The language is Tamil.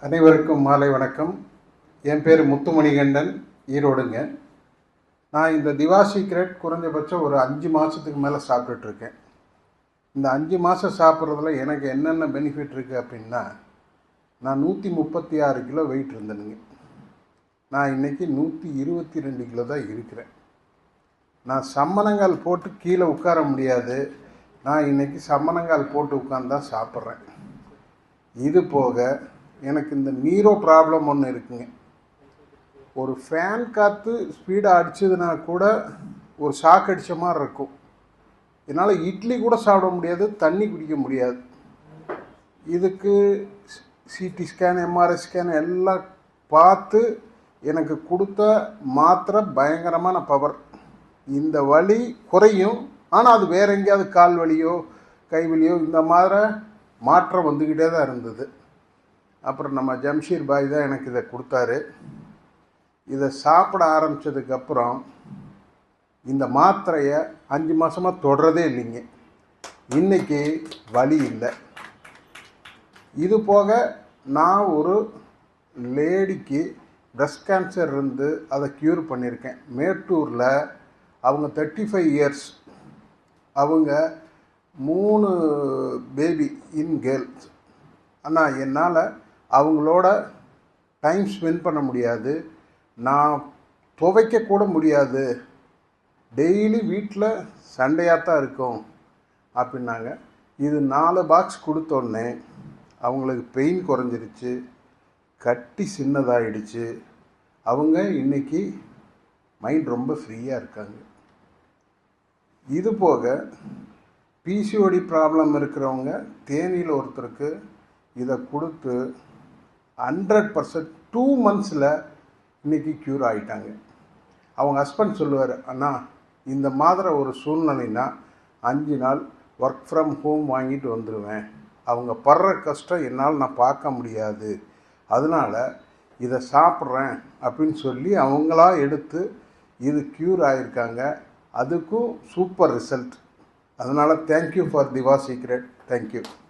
அனைவருக்கும் மாலை வணக்கம். என் பேர் முத்துமணிகண்டன், ஈரோடுங்க. நான் இந்த திவா சீக்ரெட் குறைஞ்சபட்சம் ஒரு 5 மாதத்துக்கு மேலே சாப்பிட்டுட்ருக்கேன். இந்த 5 மாதம் சாப்பிட்றதுல எனக்கு என்னென்ன பெனிஃபிட் இருக்குது அப்படின்னா, நான் 136 கிலோ வெயிட் இருந்தேனுங்க. நான் இன்றைக்கி 122 கிலோ தான் இருக்கிறேன். நான் சம்மணங்கால் போட்டு கீழே உட்கார முடியாது. நான் இன்றைக்கி சம்மணங்கால் போட்டு உட்காந்து தான் சாப்பிட்றேன். இது போக எனக்கு இந்த நீரோ ப்ராப்ளம் ஒன்று இருக்குங்க. ஒரு ஃபேன் காற்று ஸ்பீடாக அடிச்சதுன்னா கூட ஒரு ஷாக் அடித்த மாதிரி இருக்கும். என்னால் இட்லி கூட சாப்பிட முடியாது, தண்ணி குடிக்க முடியாது. இதுக்கு சிடி ஸ்கேன், எம்ஆர்ஐ ஸ்கேன் எல்லாம் பார்த்து எனக்கு கொடுத்த மாத்திரை பயங்கரமான பவர். இந்த வலி குறையும், ஆனால் அது வேறு எங்கேயாவது கால் வலியோ கை வலியோ இந்த மாதிரி மாற்றம் வந்துக்கிட்டே தான் இருந்தது. அப்புறம் நம்ம ஜம்ஷீர் பாய் தான் எனக்கு இதை கொடுத்தாரு. இதை சாப்பிட ஆரம்பித்ததுக்கப்புறம் இந்த மாத்திரையை 5 மாதமாக தொடரதே இல்லைங்க. இன்றைக்கி வலி இல்லை. இது போக நான் ஒரு லேடிக்கு பிரஸ்ட் கேன்சர் இருந்து அதை க்யூர் பண்ணியிருக்கேன். மேட்டூரில் அவங்க 35 இயர்ஸ், அவங்க 3 பேபி கேர்ள்ஸ். ஆனால் என்னால் அவங்களோட டைம் ஸ்பெண்ட் பண்ண முடியாது, நான் துவைக்கக்கூட முடியாது, டெய்லி வீட்டில் சண்டையாக தான் இருக்கும் அப்படின்னாங்க. இது 4 பாக்ஸ் கொடுத்தோடனே அவங்களுக்கு பெயின் குறைஞ்சிருச்சு, கட்டி சின்னதாகிடுச்சு. அவங்க இன்றைக்கி மைண்ட் ரொம்ப ஃப்ரீயாக இருக்காங்க. இது போக பிசிஓடி ப்ராப்ளம் இருக்கிறவங்க தேனியில் ஒருத்தருக்கு இதை கொடுத்து 100% 2 மந்த்ஸில் இன்றைக்கி க்யூர் ஆகிட்டாங்க. அவங்க ஹஸ்பண்ட் சொல்லுவார், அண்ணா இந்த மாதிரி ஒரு சூழ்நிலைன்னா 5 நாள் ஒர்க் ஃப்ரம் ஹோம் வாங்கிட்டு வந்துடுவேன். அவங்க படுற கஷ்டம் என்னால் நான் பார்க்க முடியாது, அதனால் இதை சாப்பிட்றேன் அப்படின்னு சொல்லி அவங்களா எடுத்து இது க்யூர் ஆகியிருக்காங்க. அதுக்கும் சூப்பர் ரிசல்ட். அதனால் thank you for Diva secret. Thank you.